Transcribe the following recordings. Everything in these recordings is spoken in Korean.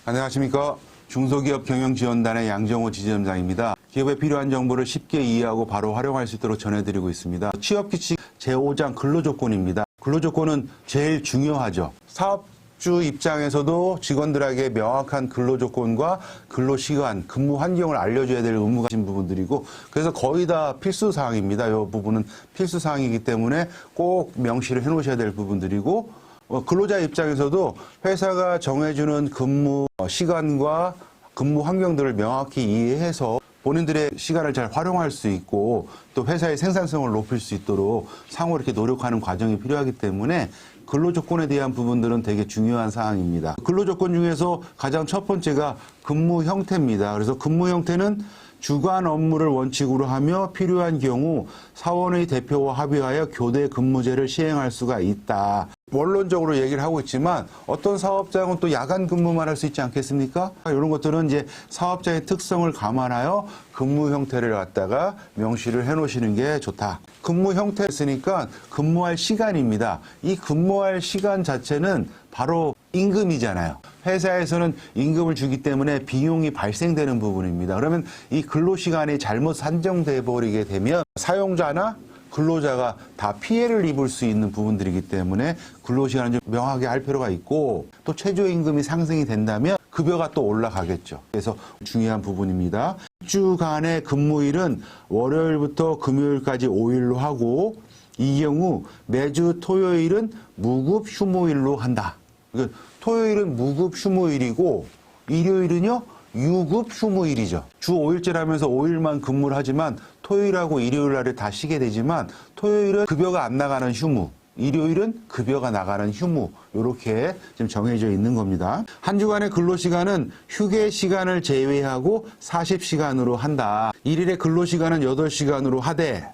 안녕하십니까. 중소기업 경영지원단의 양정호 지점장입니다. 기업에 필요한 정보를 쉽게 이해하고 바로 활용할 수 있도록 전해드리고 있습니다. 취업규칙 제5장 근로조건입니다. 근로조건은 제일 중요하죠. 사업주 입장에서도 직원들에게 명확한 근로조건과 근로시간, 근무 환경을 알려줘야 될 의무가 있는 부분들이고, 그래서 거의 다 필수사항입니다. 이 부분은 필수사항이기 때문에 꼭 명시를 해놓으셔야 될 부분들이고, 근로자 입장에서도 회사가 정해주는 근무 시간과 근무 환경들을 명확히 이해해서 본인들의 시간을 잘 활용할 수 있고 또 회사의 생산성을 높일 수 있도록 상호 이렇게 노력하는 과정이 필요하기 때문에 근로조건에 대한 부분들은 되게 중요한 사항입니다. 근로조건 중에서 가장 첫 번째가 근무 형태입니다. 그래서 근무 형태는 주간 업무를 원칙으로 하며 필요한 경우 사원의 대표와 합의하여 교대 근무제를 시행할 수가 있다. 원론적으로 얘기를 하고 있지만 어떤 사업장은 또 야간 근무만 할 수 있지 않겠습니까? 이런 것들은 이제 사업장의 특성을 감안하여 근무 형태를 갖다가 명시를 해 놓으시는 게 좋다. 근무 형태 했으니까 근무할 시간입니다. 이 근무할 시간 자체는 바로 임금이잖아요. 회사에서는 임금을 주기 때문에 비용이 발생되는 부분입니다. 그러면 이 근로시간이 잘못 산정돼 버리게 되면 사용자나 근로자가 다 피해를 입을 수 있는 부분들이기 때문에 근로시간을 좀 명확하게 할 필요가 있고, 또 최저임금이 상승이 된다면 급여가 또 올라가겠죠. 그래서 중요한 부분입니다. 6주간의 근무일은 월요일부터 금요일까지 5일로 하고, 이 경우 매주 토요일은 무급 휴무일로 한다. 그러니까 토요일은 무급 휴무일이고 일요일은요 유급 휴무일이죠. 주 5일제라면서 5일만 근무를 하지만 토요일하고 일요일 날에 다 쉬게 되지만 토요일은 급여가 안 나가는 휴무, 일요일은 급여가 나가는 휴무, 이렇게 지금 정해져 있는 겁니다. 한 주간의 근로시간은 휴게 시간을 제외하고 40시간으로 한다. 1일의 근로시간은 8시간으로 하되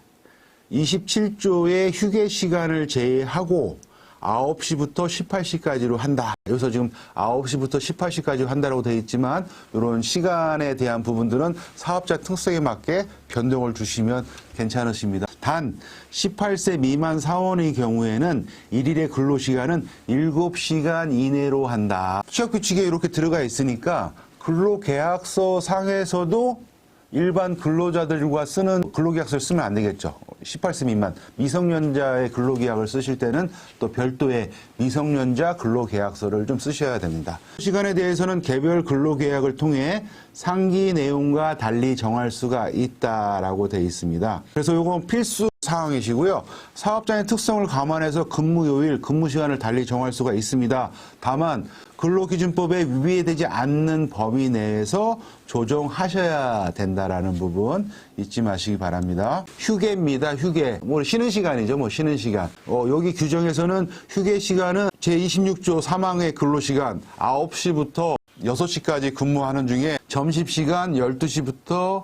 27조의 휴게 시간을 제외하고 9시부터 18시까지로 한다. 여기서 지금 9시부터 18시까지 한다고 되어 있지만 이런 시간에 대한 부분들은 사업자 특성에 맞게 변동을 주시면 괜찮으십니다. 단 18세 미만 사원의 경우에는 1일의 근로시간은 7시간 이내로 한다. 취업규칙에 이렇게 들어가 있으니까 근로계약서 상에서도 일반 근로자들과 쓰는 근로계약서를 쓰면 안 되겠죠. 18세 미만 미성년자의 근로계약을 쓰실 때는 또 별도의 미성년자 근로계약서를 좀 쓰셔야 됩니다. 시간에 대해서는 개별 근로계약을 통해 상기 내용과 달리 정할 수가 있다라고 되어 있습니다. 그래서 이건 필수 사항이시고요. 사업장의 특성을 감안해서 근무요일, 근무시간을 달리 정할 수가 있습니다. 다만 근로기준법에 위배되지 않는 범위 내에서 조정하셔야 된다라는 부분 잊지 마시기 바랍니다. 휴게입니다. 휴게. 쉬는 시간이죠. 쉬는 시간. 여기 규정에서는 휴게 시간은 제26조 3항의 근로시간 9시부터 6시까지 근무하는 중에 점심시간 12시부터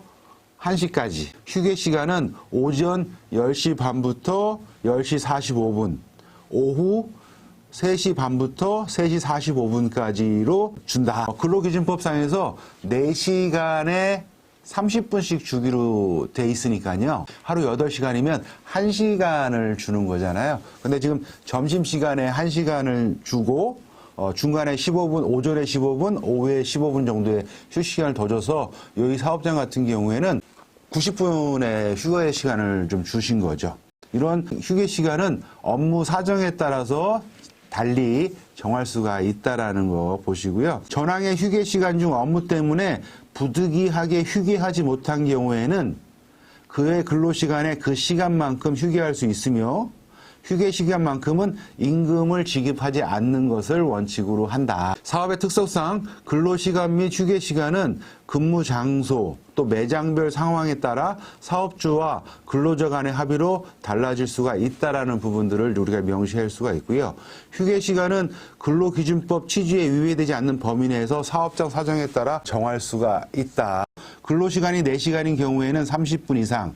1시까지. 휴게 시간은 오전 10시 반부터 10시 45분, 오후 3시 반부터 3시 45분까지로 준다. 근로기준법상에서 4시간에 30분씩 주기로 돼 있으니까요. 하루 8시간이면 1시간을 주는 거잖아요. 근데 지금 점심시간에 1시간을 주고 중간에 15분, 오전에 15분, 오후에 15분 정도의 휴식시간을 더 줘서 여기 사업장 같은 경우에는 90분의 휴게 시간을 좀 주신 거죠. 이런 휴게 시간은 업무 사정에 따라서 달리 정할 수가 있다라는 거 보시고요. 전항의 휴게 시간 중 업무 때문에 부득이하게 휴게하지 못한 경우에는 그의 근로시간에 그 시간만큼 휴게할 수 있으며 휴게 시간만큼은 임금을 지급하지 않는 것을 원칙으로 한다. 사업의 특성상 근로시간 및 휴게 시간은 근무 장소 또 매장별 상황에 따라 사업주와 근로자 간의 합의로 달라질 수가 있다라는 부분들을 우리가 명시할 수가 있고요. 휴게 시간은 근로기준법 취지에 위배되지 않는 범위 내에서 사업장 사정에 따라 정할 수가 있다. 근로시간이 4시간인 경우에는 30분 이상,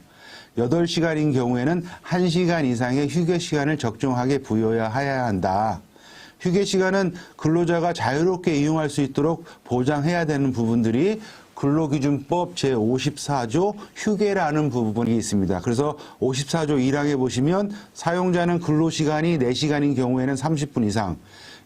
8시간인 경우에는 1시간 이상의 휴게 시간을 적정하게 부여해야 한다. 휴게 시간은 근로자가 자유롭게 이용할 수 있도록 보장해야 되는 부분들이 근로기준법 제54조 휴게라는 부분이 있습니다. 그래서 54조 1항에 보시면 사용자는 근로시간이 4시간인 경우에는 30분 이상,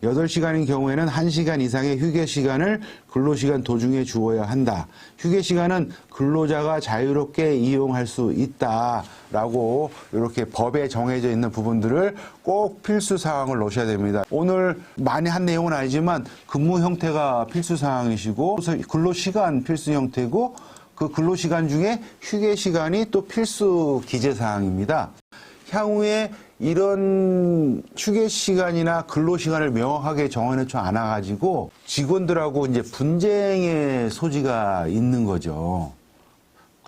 8시간인 경우에는 1시간 이상의 휴게 시간을 근로시간 도중에 주어야 한다. 휴게 시간은 근로자가 자유롭게 이용할 수 있다라고 이렇게 법에 정해져 있는 부분들을 꼭 필수 사항을 넣으셔야 됩니다. 오늘 많이 한 내용은 아니지만 근무 형태가 필수 사항이시고 근로시간 필수 형태고 그 근로시간 중에 휴게 시간이 또 필수 기재 사항입니다. 향후에 이런 휴게 시간이나 근로 시간을 명확하게 정해놓지 않아가지고 직원들하고 이제 분쟁의 소지가 있는 거죠.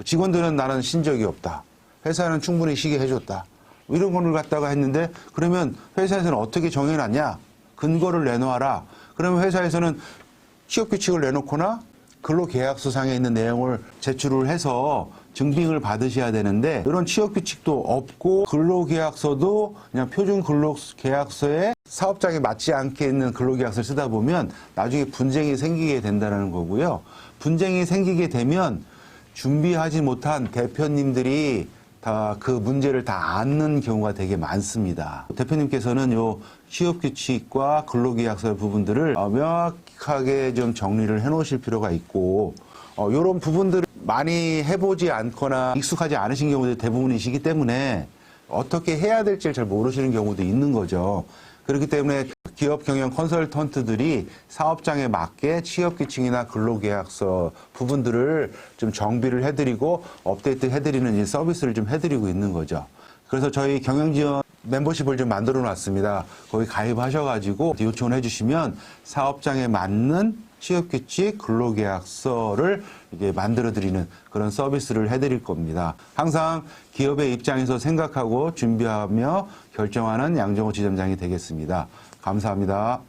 직원들은 나는 쉰 적이 없다. 회사는 충분히 쉬게 해줬다. 이런 거를 갖다가 했는데 그러면 회사에서는 어떻게 정해놨냐? 근거를 내놓아라. 그러면 회사에서는 취업규칙을 내놓거나 근로계약서상에 있는 내용을 제출을 해서 증빙을 받으셔야 되는데 이런 취업규칙도 없고 근로계약서도 그냥 표준 근로계약서에 사업장에 맞지 않게 있는 근로계약서를 쓰다 보면 나중에 분쟁이 생기게 된다는 거고요. 분쟁이 생기게 되면 준비하지 못한 대표님들이 다 그 문제를 다 안는 경우가 되게 많습니다. 대표님께서는 요 취업규칙과 근로계약서 부분들을 명확하게 좀 정리를 해 놓으실 필요가 있고 이런 부분들을 많이 해보지 않거나 익숙하지 않으신 경우도 대부분이시기 때문에 어떻게 해야 될지를 잘 모르시는 경우도 있는 거죠. 그렇기 때문에 기업 경영 컨설턴트들이 사업장에 맞게 취업규칙이나 근로계약서 부분들을 좀 정비를 해드리고 업데이트 해드리는 이 서비스를 좀 해드리고 있는 거죠. 그래서 저희 경영지원 멤버십을 좀 만들어 놨습니다. 거기 가입하셔가지고 요청을 해주시면 사업장에 맞는 취업규칙, 근로계약서를 이게 만들어드리는 그런 서비스를 해드릴 겁니다. 항상 기업의 입장에서 생각하고 준비하며 결정하는 양정호 지점장이 되겠습니다. 감사합니다.